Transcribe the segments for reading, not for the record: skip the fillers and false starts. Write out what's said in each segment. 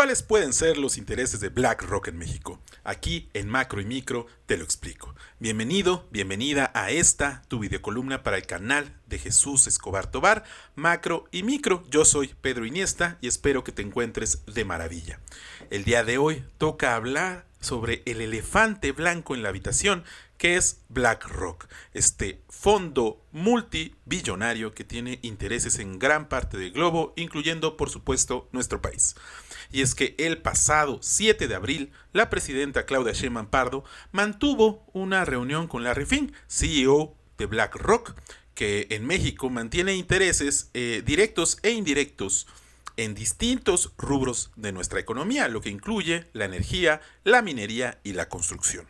¿Cuáles pueden ser los intereses de BlackRock en México? Aquí en Macro y Micro te lo explico. Bienvenido, bienvenida a esta, tu videocolumna para el canal de Jesús Escobar Tobar, Macro y Micro. Yo soy Pedro Iniesta y espero que te encuentres de maravilla. El día de hoy toca hablar sobre el elefante blanco en la habitación, que es BlackRock, este fondo multibillonario que tiene intereses en gran parte del globo, incluyendo por supuesto nuestro país. Y es que el pasado 7 de abril, la presidenta Claudia Sheinbaum Pardo mantuvo una reunión con Larry Fink, CEO de BlackRock, que en México mantiene intereses directos e indirectos en distintos rubros de nuestra economía, lo que incluye la energía, la minería y la construcción.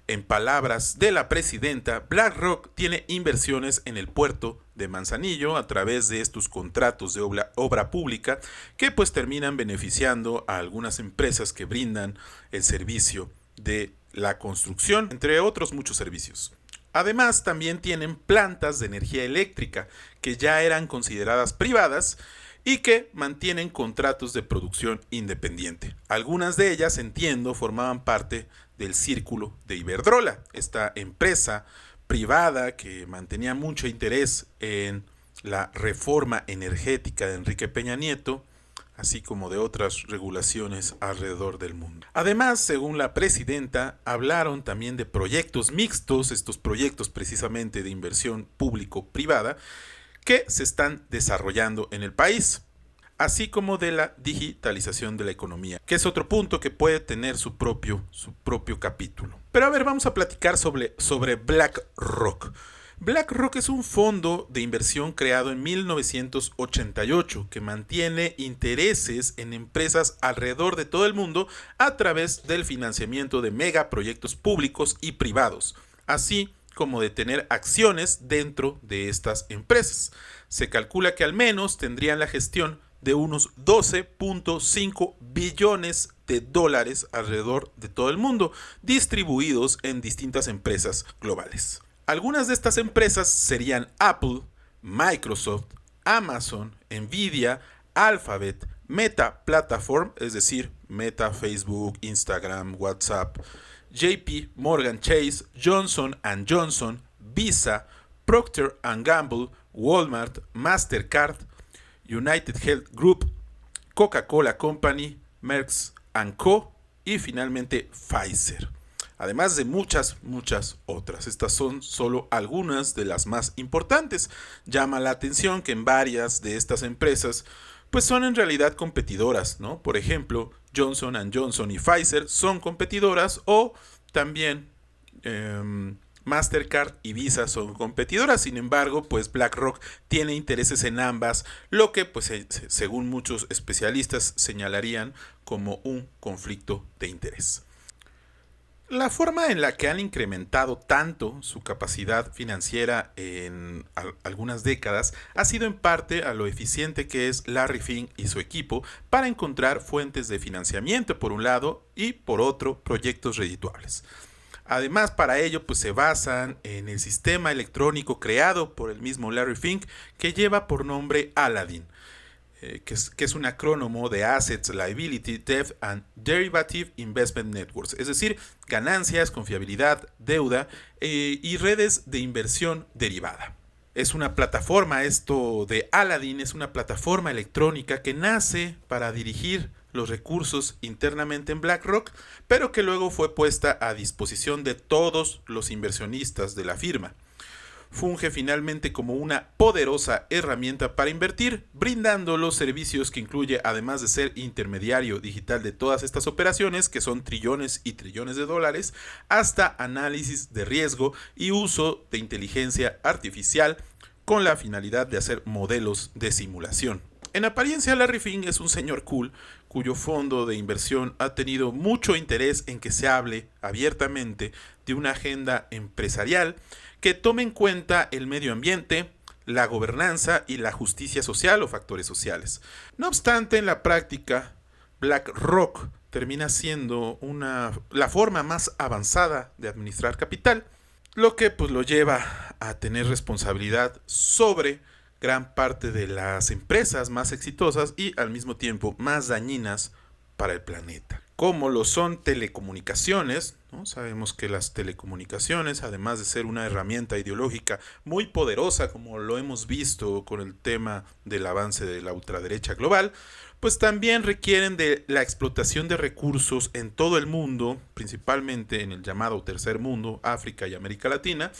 En palabras de la presidenta, BlackRock tiene inversiones en el puerto de Manzanillo a través de estos contratos de obra pública que pues terminan beneficiando a algunas empresas que brindan el servicio de la construcción, entre otros muchos servicios. Además, también tienen plantas de energía eléctrica que ya eran consideradas privadas y que mantienen contratos de producción independiente. Algunas de ellas, entiendo, formaban parte del círculo de Iberdrola, esta empresa privada que mantenía mucho interés en la reforma energética de Enrique Peña Nieto, así como de otras regulaciones alrededor del mundo. Además, según la presidenta, hablaron también de proyectos mixtos, estos proyectos precisamente de inversión público-privada, que se están desarrollando en el país, así como de la digitalización de la economía, que es otro punto que puede tener su propio capítulo. Pero a ver, vamos a platicar sobre BlackRock. BlackRock es un fondo de inversión creado en 1988 que mantiene intereses en empresas alrededor de todo el mundo a través del financiamiento de megaproyectos públicos y privados, así como de tener acciones dentro de estas empresas. Se calcula que al menos tendrían la gestión de unos 12.5 billones de dólares alrededor de todo el mundo, distribuidos en distintas empresas globales. Algunas de estas empresas serían Apple, Microsoft, Amazon, Nvidia, Alphabet, Meta Platform, es decir, Meta, Facebook, Instagram, WhatsApp, JP Morgan Chase, Johnson & Johnson, Visa, Procter & Gamble, Walmart, Mastercard, United Health Group, Coca-Cola Company, Merck & Co. y finalmente Pfizer. Además de muchas otras. Estas son solo algunas de las más importantes. Llama la atención que en varias de estas empresas pues son en realidad competidoras, ¿no? Por ejemplo, Johnson & Johnson y Pfizer son competidoras, o también Mastercard y Visa son competidoras. Sin embargo, pues BlackRock tiene intereses en ambas, lo que pues según muchos especialistas señalarían como un conflicto de interés. La forma en la que han incrementado tanto su capacidad financiera en algunas décadas ha sido en parte a lo eficiente que es Larry Fink y su equipo para encontrar fuentes de financiamiento por un lado y por otro proyectos redituables. Además, para ello pues se basan en el sistema electrónico creado por el mismo Larry Fink, que lleva por nombre Aladdin, que es un acrónimo de Assets, Liability, Debt and Derivative Investment Networks, es decir, ganancias, confiabilidad, deuda y redes de inversión derivada. Es una plataforma, esto de Aladdin es una plataforma electrónica que nace para dirigir los recursos internamente en BlackRock, pero que luego fue puesta a disposición de todos los inversionistas de la firma. Funge finalmente como una poderosa herramienta para invertir, brindando los servicios que incluye, además de ser intermediario digital de todas estas operaciones, que son trillones y trillones de dólares, hasta análisis de riesgo y uso de inteligencia artificial con la finalidad de hacer modelos de simulación. En apariencia, Larry Fink es un señor cool cuyo fondo de inversión ha tenido mucho interés en que se hable abiertamente de una agenda empresarial que tome en cuenta el medio ambiente, la gobernanza y la justicia social o factores sociales. No obstante, en la práctica, BlackRock termina siendo la forma más avanzada de administrar capital, lo que pues lo lleva a tener responsabilidad sobre gran parte de las empresas más exitosas y al mismo tiempo más dañinas para el planeta, como lo son telecomunicaciones, ¿no? Sabemos que las telecomunicaciones, además de ser una herramienta ideológica muy poderosa, como lo hemos visto con el tema del avance de la ultraderecha global, pues también requieren de la explotación de recursos en todo el mundo, principalmente en el llamado tercer mundo, África y América Latina,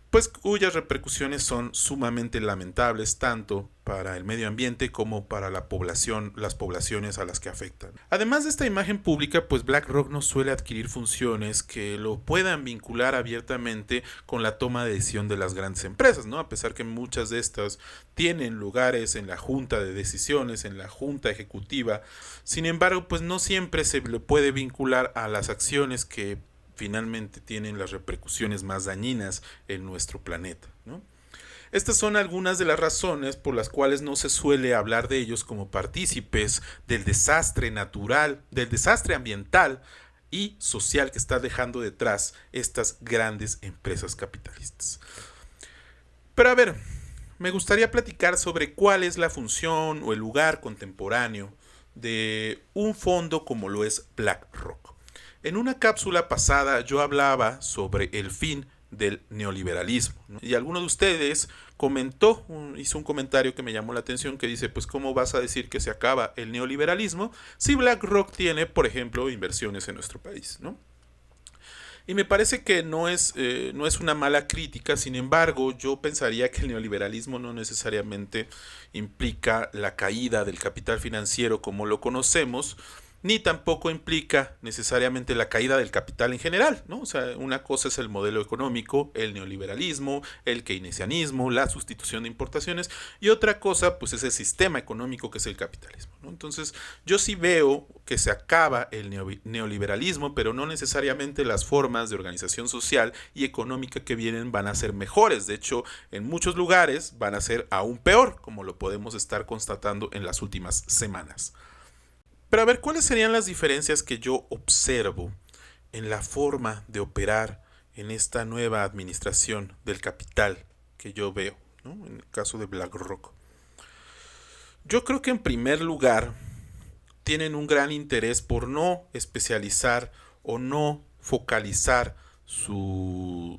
pues cuyas repercusiones son sumamente lamentables tanto para el medio ambiente como para la población, las poblaciones a las que afectan. Además de esta imagen pública, pues BlackRock no suele adquirir funciones que lo puedan vincular abiertamente con la toma de decisión de las grandes empresas, ¿no? A pesar que muchas de estas tienen lugares en la junta de decisiones, en la junta ejecutiva, sin embargo, pues no siempre se le puede vincular a las acciones que finalmente tienen las repercusiones más dañinas en nuestro planeta, ¿no? Estas son algunas de las razones por las cuales no se suele hablar de ellos como partícipes del desastre natural, del desastre ambiental y social que está dejando detrás estas grandes empresas capitalistas. Pero a ver, me gustaría platicar sobre cuál es la función o el lugar contemporáneo de un fondo como lo es BlackRock. En una cápsula pasada yo hablaba sobre el fin del neoliberalismo, ¿no? Y alguno de ustedes hizo un comentario que me llamó la atención que dice, pues ¿cómo vas a decir que se acaba el neoliberalismo si BlackRock tiene, por ejemplo, inversiones en nuestro país, ¿no? Y me parece que no es una mala crítica, sin embargo, yo pensaría que el neoliberalismo no necesariamente implica la caída del capital financiero como lo conocemos, ni tampoco implica necesariamente la caída del capital en general, ¿no? O sea, una cosa es el modelo económico, el neoliberalismo, el keynesianismo, la sustitución de importaciones, y otra cosa, pues es el sistema económico que es el capitalismo, ¿no? Entonces, yo sí veo que se acaba el neoliberalismo, pero no necesariamente las formas de organización social y económica que vienen van a ser mejores. De hecho, en muchos lugares van a ser aún peor, como lo podemos estar constatando en las últimas semanas. Pero a ver, ¿cuáles serían las diferencias que yo observo en la forma de operar en esta nueva administración del capital que yo veo, ¿no? En el caso de BlackRock. Yo creo que en primer lugar tienen un gran interés por no especializar o no focalizar sus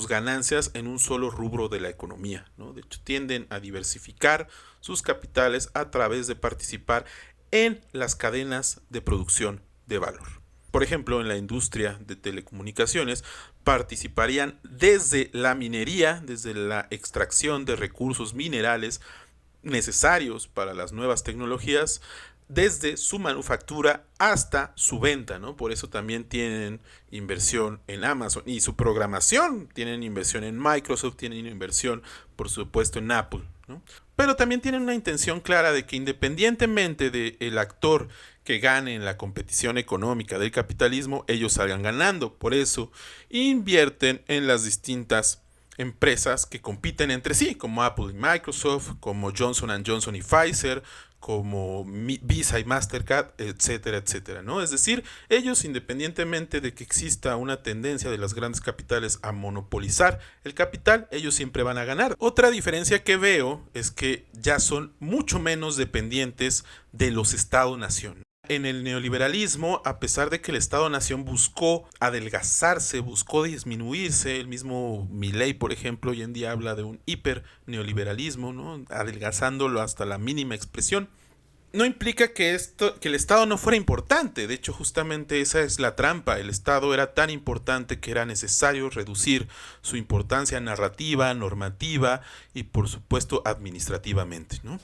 ganancias en un solo rubro de la economía, ¿no? De hecho, tienden a diversificar sus capitales a través de participar en las cadenas de producción de valor. Por ejemplo, en la industria de telecomunicaciones participarían desde la minería, desde la extracción de recursos minerales necesarios para las nuevas tecnologías, desde su manufactura hasta su venta, ¿no? Por eso también tienen inversión en Amazon y su programación, tienen inversión en Microsoft, tienen inversión, por supuesto, en Apple, ¿no? Pero también tienen una intención clara de que independientemente del actor que gane en la competición económica del capitalismo, ellos salgan ganando. Por eso invierten en las distintas empresas que compiten entre sí, como Apple y Microsoft, como Johnson & Johnson y Pfizer, como Visa y Mastercard, etcétera, etcétera, ¿no? Es decir, ellos, independientemente de que exista una tendencia de las grandes capitales a monopolizar el capital, ellos siempre van a ganar. Otra diferencia que veo es que ya son mucho menos dependientes de los Estados-nación. En el neoliberalismo, a pesar de que el Estado-nación buscó adelgazarse, buscó disminuirse, el mismo Milei, por ejemplo, hoy en día habla de un hiperneoliberalismo, ¿no? Adelgazándolo hasta la mínima expresión. No implica que el Estado no fuera importante. De hecho, justamente esa es la trampa. El Estado era tan importante que era necesario reducir su importancia narrativa, normativa y, por supuesto, administrativamente, ¿no?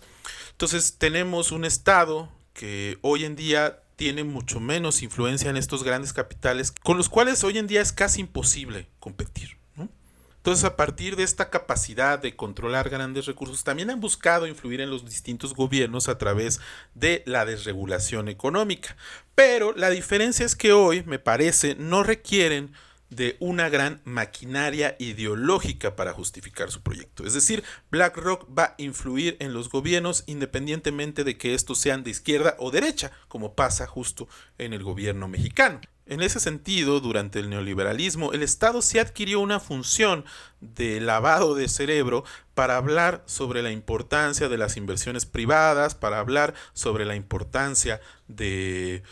Entonces, tenemos un Estado que hoy en día tiene mucho menos influencia en estos grandes capitales, con los cuales hoy en día es casi imposible competir, ¿no? Entonces, a partir de esta capacidad de controlar grandes recursos, también han buscado influir en los distintos gobiernos a través de la desregulación económica. Pero la diferencia es que hoy, me parece, no requieren de una gran maquinaria ideológica para justificar su proyecto. Es decir, BlackRock va a influir en los gobiernos independientemente de que estos sean de izquierda o derecha, como pasa justo en el gobierno mexicano. En ese sentido, durante el neoliberalismo, el Estado sí adquirió una función de lavado de cerebro para hablar sobre la importancia de las inversiones privadas, para hablar sobre la importancia del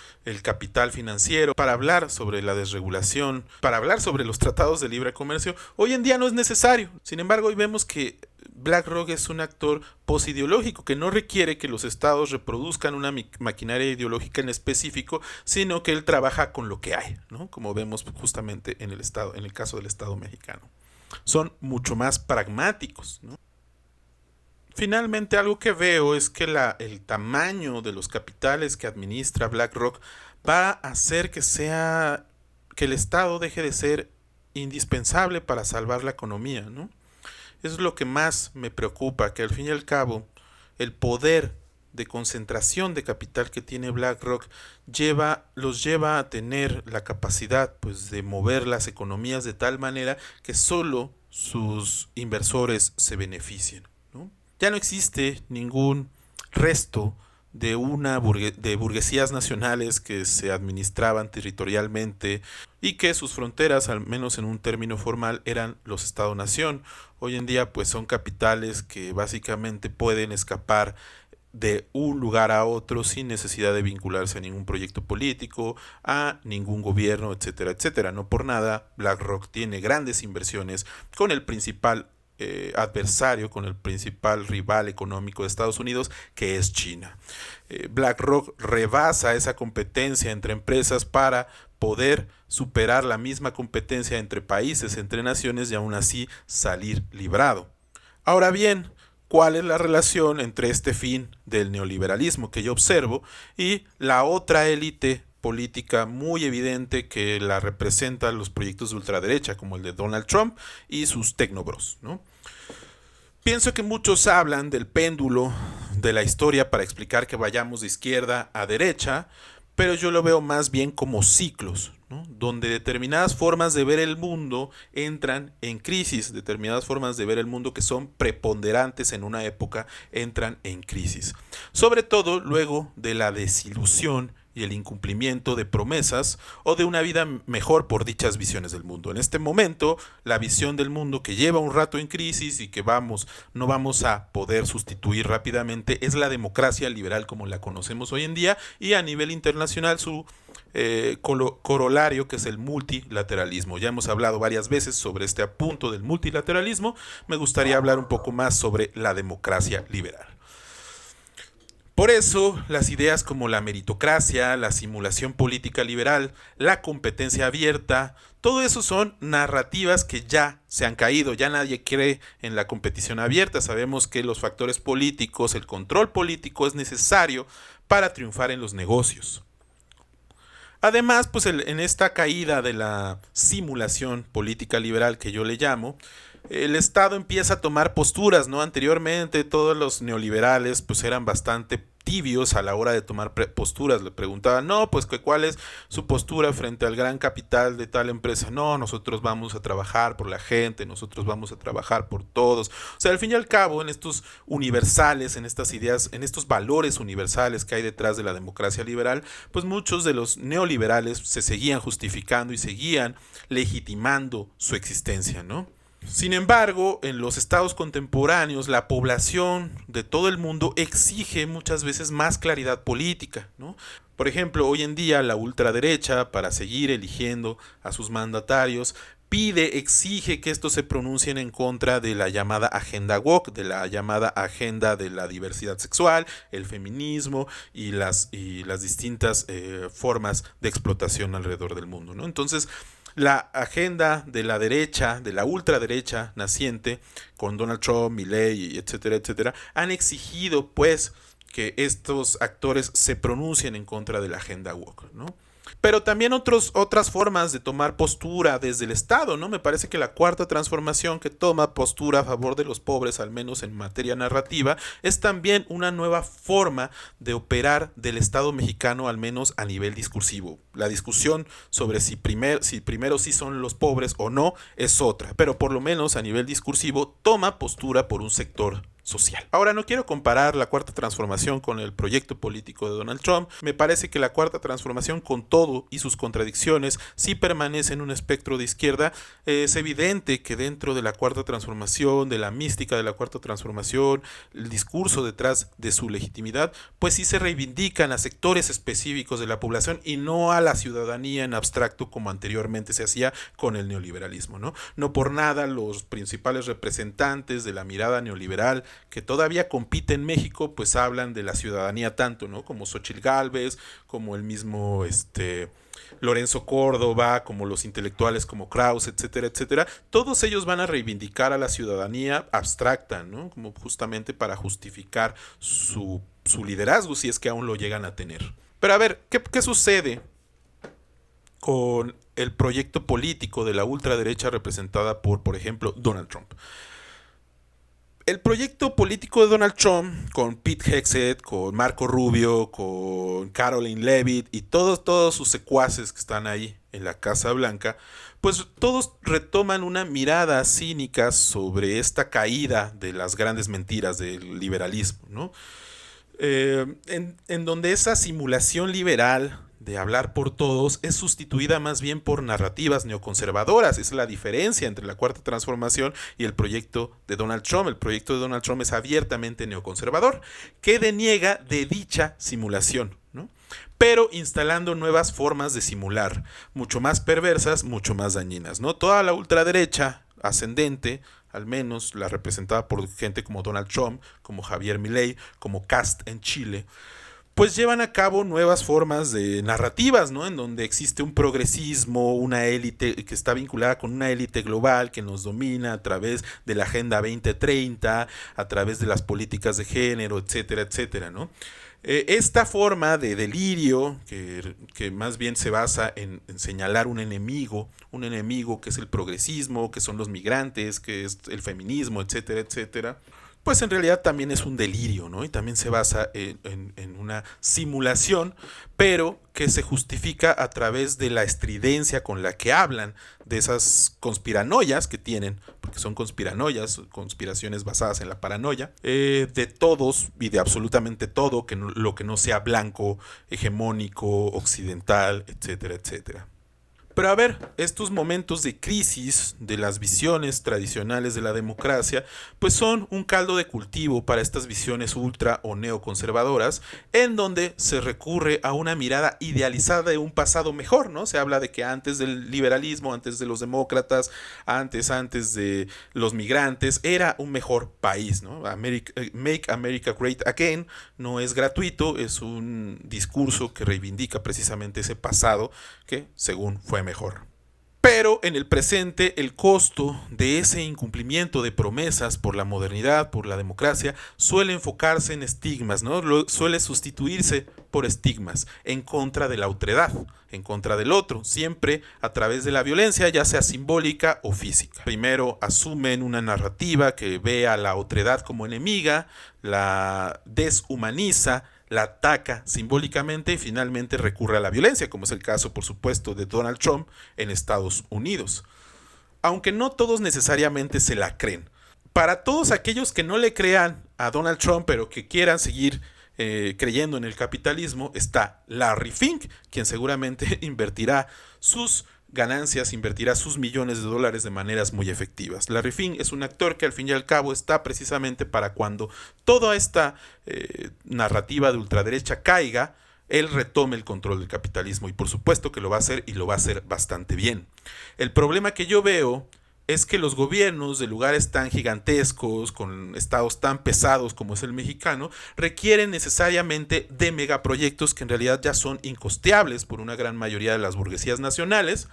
capital financiero, para hablar sobre la desregulación, para hablar sobre los tratados de libre comercio. Hoy en día no es necesario. Sin embargo, hoy vemos que BlackRock es un actor posideológico que no requiere que los estados reproduzcan una maquinaria ideológica en específico, sino que él trabaja con lo que hay, ¿no? Como vemos justamente en el caso del Estado mexicano. Son mucho más pragmáticos, ¿no? Finalmente, algo que veo es que el tamaño de los capitales que administra BlackRock va a hacer que el Estado deje de ser indispensable para salvar la economía, ¿no? Eso es lo que más me preocupa, que al fin y al cabo el poder de concentración de capital que tiene BlackRock los lleva a tener la capacidad, pues, de mover las economías de tal manera que solo sus inversores se beneficien, ¿no? Ya no existe ningún resto de burguesías nacionales que se administraban territorialmente y que sus fronteras, al menos en un término formal, eran los Estado-nación. Hoy en día pues son capitales que básicamente pueden escapar de un lugar a otro sin necesidad de vincularse a ningún proyecto político, a ningún gobierno, etcétera, etcétera. No por nada, BlackRock tiene grandes inversiones con el principal adversario, con el principal rival económico de Estados Unidos, que es China. BlackRock rebasa esa competencia entre empresas para poder superar la misma competencia entre países, entre naciones, y aún así salir librado. Ahora bien, ¿cuál es la relación entre este fin del neoliberalismo que yo observo y la otra élite política muy evidente que la representan los proyectos de ultraderecha, como el de Donald Trump y sus tecnobros, ¿no? Pienso que muchos hablan del péndulo de la historia para explicar que vayamos de izquierda a derecha, pero yo lo veo más bien como ciclos, ¿no? Donde determinadas formas de ver el mundo entran en crisis, determinadas formas de ver el mundo que son preponderantes en una época entran en crisis. Sobre todo luego de la desilusión y el incumplimiento de promesas o de una vida mejor por dichas visiones del mundo. En este momento, la visión del mundo que lleva un rato en crisis y que no vamos a poder sustituir rápidamente es la democracia liberal como la conocemos hoy en día, y a nivel internacional su corolario, que es el multilateralismo. Ya hemos hablado varias veces sobre este punto del multilateralismo. Me gustaría hablar un poco más sobre la democracia liberal. Por eso, las ideas como la meritocracia, la simulación política liberal, la competencia abierta, todo eso son narrativas que ya se han caído, ya nadie cree en la competición abierta. Sabemos que los factores políticos, el control político es necesario para triunfar en los negocios. Además, pues en esta caída de la simulación política liberal que yo le llamo, el Estado empieza a tomar posturas, ¿no? Anteriormente todos los neoliberales pues eran bastante tibios a la hora de tomar posturas. Le preguntaban, no, pues ¿cuál es su postura frente al gran capital de tal empresa? No, nosotros vamos a trabajar por la gente, nosotros vamos a trabajar por todos. O sea, al fin y al cabo, en estos universales, en estas ideas, en estos valores universales que hay detrás de la democracia liberal, pues muchos de los neoliberales se seguían justificando y seguían legitimando su existencia, ¿no? Sin embargo, en los estados contemporáneos, la población de todo el mundo exige muchas veces más claridad política, ¿no? Por ejemplo, hoy en día la ultraderecha, para seguir eligiendo a sus mandatarios, exige que estos se pronuncien en contra de la llamada agenda woke, de la llamada agenda de la diversidad sexual, el feminismo y las distintas formas de explotación alrededor del mundo, ¿no? Entonces, la agenda de la derecha, de la ultraderecha naciente, con Donald Trump, Milley, etcétera, etcétera, han exigido pues que estos actores se pronuncien en contra de la agenda woke, ¿no? Pero también otras formas de tomar postura desde el Estado, ¿no? Me parece que la cuarta transformación, que toma postura a favor de los pobres, al menos en materia narrativa, es también una nueva forma de operar del Estado mexicano, al menos a nivel discursivo. La discusión sobre si primero sí son los pobres o no es otra, pero por lo menos a nivel discursivo toma postura por un sector social. Ahora, no quiero comparar la Cuarta Transformación con el proyecto político de Donald Trump. Me parece que la Cuarta Transformación, con todo y sus contradicciones, sí permanece en un espectro de izquierda. Es evidente que dentro de la Cuarta Transformación, de la mística de la Cuarta Transformación, el discurso detrás de su legitimidad, pues sí se reivindican a sectores específicos de la población y no a la ciudadanía en abstracto como anteriormente se hacía con el neoliberalismo, ¿no? No por nada los principales representantes de la mirada neoliberal que todavía compite en México, pues hablan de la ciudadanía tanto, ¿no? Como Xóchitl Gálvez, como el mismo Lorenzo Córdoba, como los intelectuales como Krauss, etcétera, etcétera. Todos ellos van a reivindicar a la ciudadanía abstracta, ¿no? Como justamente para justificar su liderazgo, si es que aún lo llegan a tener. Pero a ver, ¿qué sucede con el proyecto político de la ultraderecha representada por ejemplo, Donald Trump? El proyecto político de Donald Trump, con Pete Hegseth, con Marco Rubio, con Caroline Leavitt y todos sus secuaces que están ahí en la Casa Blanca, pues todos retoman una mirada cínica sobre esta caída de las grandes mentiras del liberalismo, ¿no? En donde esa simulación liberal de hablar por todos es sustituida más bien por narrativas neoconservadoras. Esa es la diferencia entre la Cuarta Transformación y el proyecto de Donald Trump. El proyecto de Donald Trump es abiertamente neoconservador, que deniega de dicha simulación, ¿no? Pero instalando nuevas formas de simular, mucho más perversas, mucho más dañinas, ¿no? Toda la ultraderecha ascendente, al menos la representada por gente como Donald Trump, como Javier Milei, como Kast en Chile, pues llevan a cabo nuevas formas de narrativas, ¿no? En donde existe un progresismo, una élite que está vinculada con una élite global que nos domina a través de la Agenda 2030, a través de las políticas de género, etcétera, etcétera, ¿no? Esta forma de delirio, que más bien se basa en señalar un enemigo que es el progresismo, que son los migrantes, que es el feminismo, etcétera, etcétera, pues en realidad también es un delirio, ¿no? Y también se basa en una simulación, pero que se justifica a través de la estridencia con la que hablan, de esas conspiranoias que tienen, porque son conspiranoias, conspiraciones basadas en la paranoia, de todos y de absolutamente todo, lo que no sea blanco, hegemónico, occidental, etcétera, etcétera. Pero a ver, estos momentos de crisis de las visiones tradicionales de la democracia, pues son un caldo de cultivo para estas visiones ultra o neoconservadoras, en donde se recurre a una mirada idealizada de un pasado mejor, ¿no? Se habla de que antes del liberalismo, antes de los demócratas, antes de los migrantes, era un mejor país, ¿no? Make America Great Again no es gratuito, es un discurso que reivindica precisamente ese pasado que, según fue mejor. Pero en el presente el costo de ese incumplimiento de promesas por la modernidad, por la democracia, suele enfocarse en estigmas, ¿no? Suele sustituirse por estigmas en contra de la otredad, en contra del otro, siempre a través de la violencia, ya sea simbólica o física. Primero asumen una narrativa que ve a la otredad como enemiga, la deshumaniza, la ataca simbólicamente y finalmente recurre a la violencia, como es el caso, por supuesto, de Donald Trump en Estados Unidos. Aunque no todos necesariamente se la creen. Para todos aquellos que no le crean a Donald Trump, pero que quieran seguir creyendo en el capitalismo, está Larry Fink, quien seguramente invertirá sus ganancias, invertirá sus millones de dólares de maneras muy efectivas. Larry Fink es un actor que al fin y al cabo está precisamente para cuando toda esta narrativa de ultraderecha caiga, él retome el control del capitalismo, y por supuesto que lo va a hacer, y lo va a hacer bastante bien. El problema que yo veo es que los gobiernos de lugares tan gigantescos, con estados tan pesados como es el mexicano, requieren necesariamente de megaproyectos que en realidad ya son incosteables por una gran mayoría de las burguesías nacionales,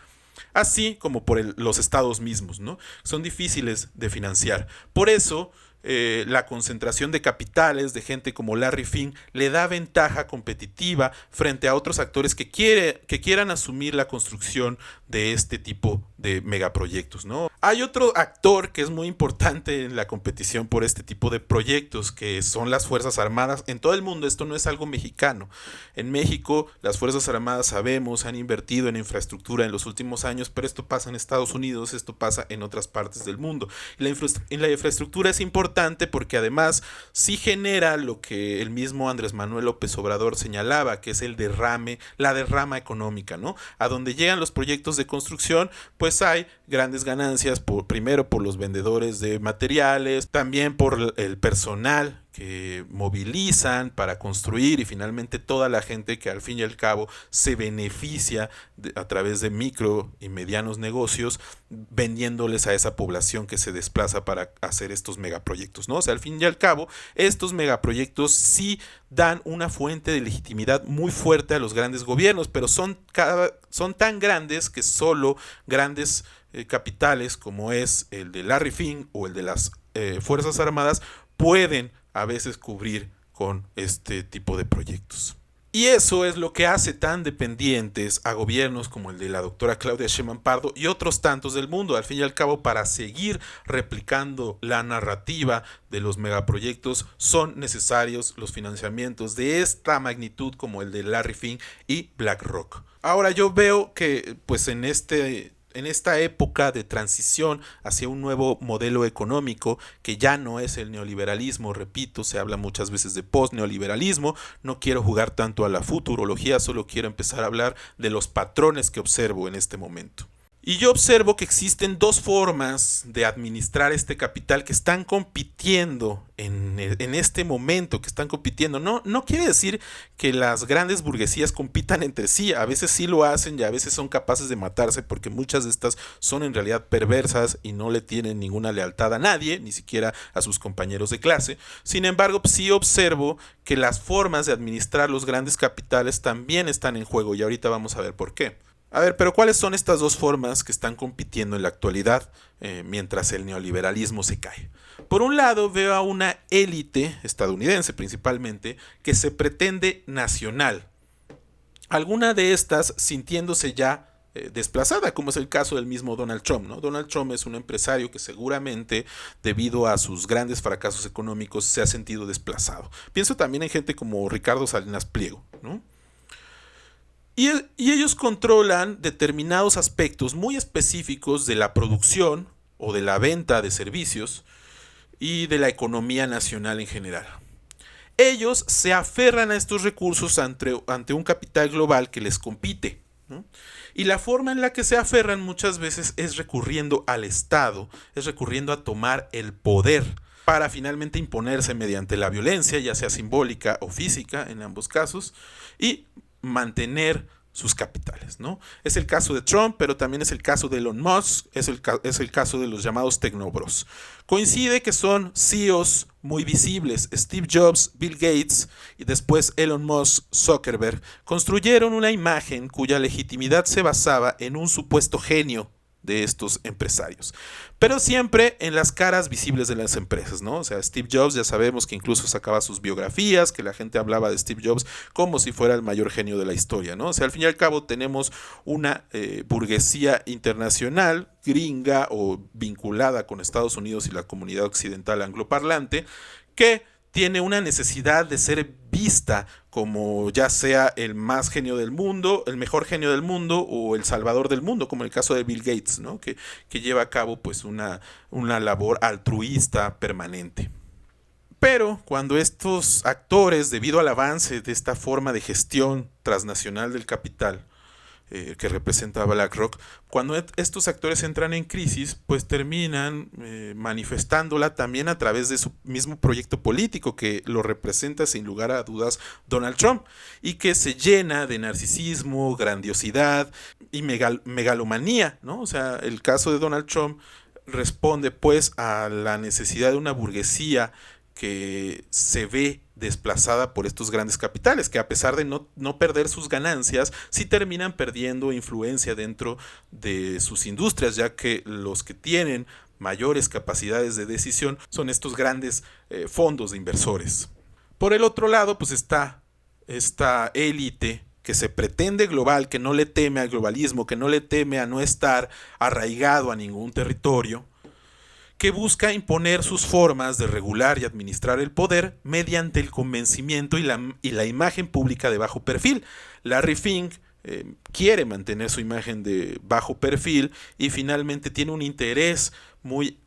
así como por los estados mismos, ¿no? Son difíciles de financiar. Por eso, la concentración de capitales de gente como Larry Fink le da ventaja competitiva frente a otros actores que quieran asumir la construcción de este tipo de megaproyectos, ¿no? Hay otro actor que es muy importante en la competición por este tipo de proyectos, que son las Fuerzas Armadas en todo el mundo. Esto no es algo mexicano. En México, las Fuerzas Armadas, sabemos, han invertido en infraestructura en los últimos años, pero esto pasa en Estados Unidos, esto pasa en otras partes del mundo. Y la infraestructura es importante importante porque además sí genera lo que el mismo Andrés Manuel López Obrador señalaba, que es el derrame, la derrama económica, ¿no? A donde llegan los proyectos de construcción, pues hay grandes ganancias, primero por los vendedores de materiales, también por el personal que movilizan para construir y finalmente toda la gente que al fin y al cabo se beneficia a través de micro y medianos negocios vendiéndoles a esa población que se desplaza para hacer estos megaproyectos, ¿no? O sea, al fin y al cabo, estos megaproyectos sí dan una fuente de legitimidad muy fuerte a los grandes gobiernos, pero son tan grandes que solo grandes capitales como es el de Larry Fink o el de las Fuerzas Armadas pueden a veces cubrir con este tipo de proyectos. Y eso es lo que hace tan dependientes a gobiernos como el de la doctora Claudia Sheinbaum Pardo y otros tantos del mundo. Al fin y al cabo, para seguir replicando la narrativa de los megaproyectos, son necesarios los financiamientos de esta magnitud como el de Larry Fink y BlackRock. Ahora yo veo que pues en esta época de transición hacia un nuevo modelo económico que ya no es el neoliberalismo, repito, se habla muchas veces de post-neoliberalismo, no quiero jugar tanto a la futurología, solo quiero empezar a hablar de los patrones que observo en este momento. Y yo observo que existen dos formas de administrar este capital que están compitiendo en este momento, que están compitiendo. No quiere decir que las grandes burguesías compitan entre sí, a veces sí lo hacen y a veces son capaces de matarse porque muchas de estas son en realidad perversas y no le tienen ninguna lealtad a nadie, ni siquiera a sus compañeros de clase. Sin embargo, sí observo que las formas de administrar los grandes capitales también están en juego y ahorita vamos a ver por qué. A ver, pero ¿cuáles son estas dos formas que están compitiendo en la actualidad mientras el neoliberalismo se cae? Por un lado, veo a una élite estadounidense principalmente que se pretende nacional. Alguna de estas sintiéndose ya desplazada, como es el caso del mismo Donald Trump, ¿no? Donald Trump es un empresario que seguramente, debido a sus grandes fracasos económicos, se ha sentido desplazado. Pienso también en gente como Ricardo Salinas Pliego, ¿no? Y ellos controlan determinados aspectos muy específicos de la producción o de la venta de servicios y de la economía nacional en general. Ellos se aferran a estos recursos ante un capital global que les compite, ¿no? Y la forma en la que se aferran muchas veces es recurriendo al Estado, es recurriendo a tomar el poder para finalmente imponerse mediante la violencia, ya sea simbólica o física en ambos casos, y mantener sus capitales, ¿no? Es el caso de Trump, pero también es el caso de Elon Musk, es el caso de los llamados tecnobros. Coincide que son CEOs muy visibles, Steve Jobs, Bill Gates y después Elon Musk, Zuckerberg, construyeron una imagen cuya legitimidad se basaba en un supuesto genio de estos empresarios, pero siempre en las caras visibles de las empresas, ¿no? O sea, Steve Jobs ya sabemos que incluso sacaba sus biografías, que la gente hablaba de Steve Jobs como si fuera el mayor genio de la historia, ¿no? O sea, al fin y al cabo tenemos una burguesía internacional, gringa o vinculada con Estados Unidos y la comunidad occidental angloparlante, que tiene una necesidad de ser vista como ya sea el más genio del mundo, el mejor genio del mundo o el salvador del mundo, como el caso de Bill Gates, ¿no? que lleva a cabo pues una labor altruista permanente. Pero cuando estos actores, debido al avance de esta forma de gestión transnacional del capital, que representa BlackRock, cuando estos actores entran en crisis, pues terminan manifestándola también a través de su mismo proyecto político que lo representa sin lugar a dudas Donald Trump y que se llena de narcisismo, grandiosidad y megalomanía, ¿no? O sea, el caso de Donald Trump responde pues a la necesidad de una burguesía que se ve desplazada por estos grandes capitales, que a pesar de no perder sus ganancias, sí terminan perdiendo influencia dentro de sus industrias, ya que los que tienen mayores capacidades de decisión son estos grandes fondos de inversores. Por el otro lado, pues está esta élite que se pretende global, que no le teme al globalismo, que no le teme a no estar arraigado a ningún territorio, que busca imponer sus formas de regular y administrar el poder mediante el convencimiento y la imagen pública de bajo perfil. Larry Fink quiere mantener su imagen de bajo perfil y finalmente tiene un interés muy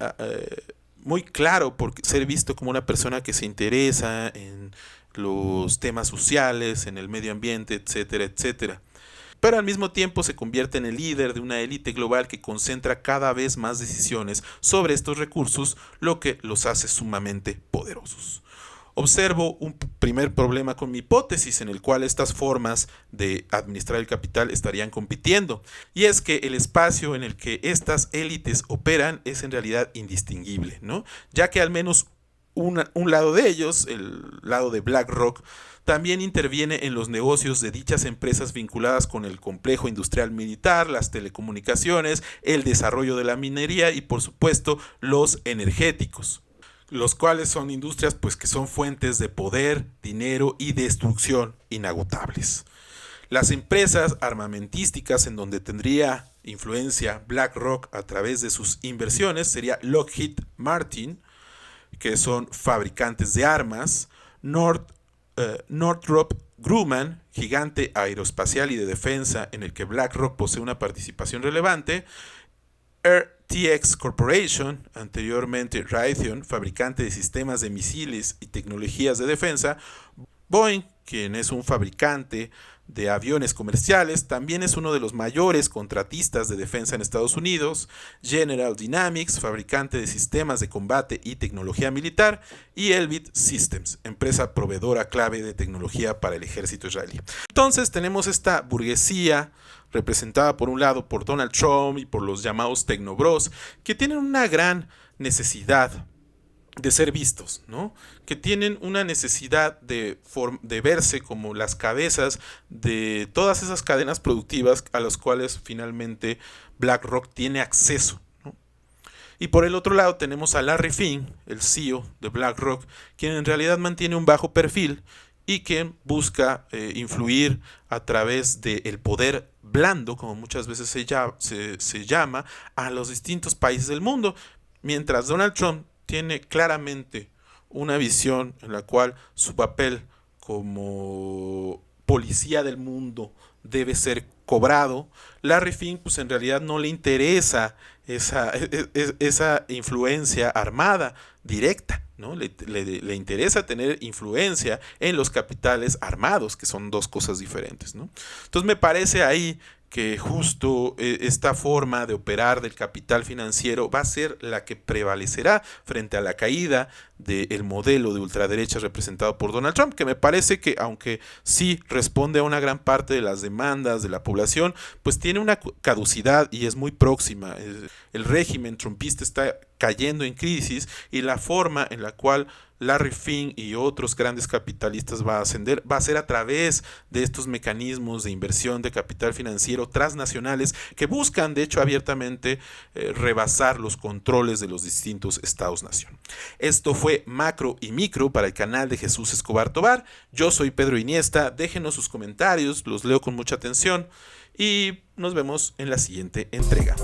muy claro por ser visto como una persona que se interesa en los temas sociales, en el medio ambiente, etcétera, etcétera. Pero al mismo tiempo se convierte en el líder de una élite global que concentra cada vez más decisiones sobre estos recursos, lo que los hace sumamente poderosos. Observo un primer problema con mi hipótesis en el cual estas formas de administrar el capital estarían compitiendo, y es que el espacio en el que estas élites operan es en realidad indistinguible, ¿no? Ya que al menos un lado de ellos, el lado de BlackRock, también interviene en los negocios de dichas empresas vinculadas con el complejo industrial militar, las telecomunicaciones, el desarrollo de la minería y por supuesto los energéticos, los cuales son industrias pues que son fuentes de poder, dinero y destrucción inagotables. Las empresas armamentísticas en donde tendría influencia BlackRock a través de sus inversiones sería Lockheed Martin, que son fabricantes de armas, Northrop Grumman, gigante aeroespacial y de defensa en el que BlackRock posee una participación relevante, RTX Corporation, anteriormente Raytheon, fabricante de sistemas de misiles y tecnologías de defensa, Boeing, quien es un fabricante de aviones comerciales, también es uno de los mayores contratistas de defensa en Estados Unidos, General Dynamics, fabricante de sistemas de combate y tecnología militar, y Elbit Systems, empresa proveedora clave de tecnología para el ejército israelí. Entonces tenemos esta burguesía representada por un lado por Donald Trump y por los llamados tecnobros, que tienen una gran necesidad de ser vistos, ¿no? Que tienen una necesidad de verse como las cabezas de todas esas cadenas productivas a las cuales finalmente BlackRock tiene acceso, ¿no? Y por el otro lado tenemos a Larry Fink, el CEO de BlackRock, quien en realidad mantiene un bajo perfil y que busca influir a través del poder blando, como muchas veces se llama, a los distintos países del mundo, mientras Donald Trump tiene claramente una visión en la cual su papel como policía del mundo debe ser cobrado. Larry Fink pues en realidad no le interesa esa influencia armada directa, ¿no? Le interesa tener influencia en los capitales armados, que son dos cosas diferentes, ¿no? Entonces me parece ahí que justo esta forma de operar del capital financiero va a ser la que prevalecerá frente a la caída del modelo de ultraderecha representado por Donald Trump, que me parece que aunque sí responde a una gran parte de las demandas de la población, pues tiene una caducidad y es muy próxima. El régimen trumpista está cayendo en crisis y la forma en la cual Larry Fink y otros grandes capitalistas va a ascender va a ser a través de estos mecanismos de inversión de capital financiero transnacionales que buscan de hecho abiertamente rebasar los controles de los distintos estados-nación. Esto fue Macro y Micro para el canal de Jesús Escobar Tobar. Yo soy Pedro Iniesta, déjenos sus comentarios, los leo con mucha atención y nos vemos en la siguiente entrega.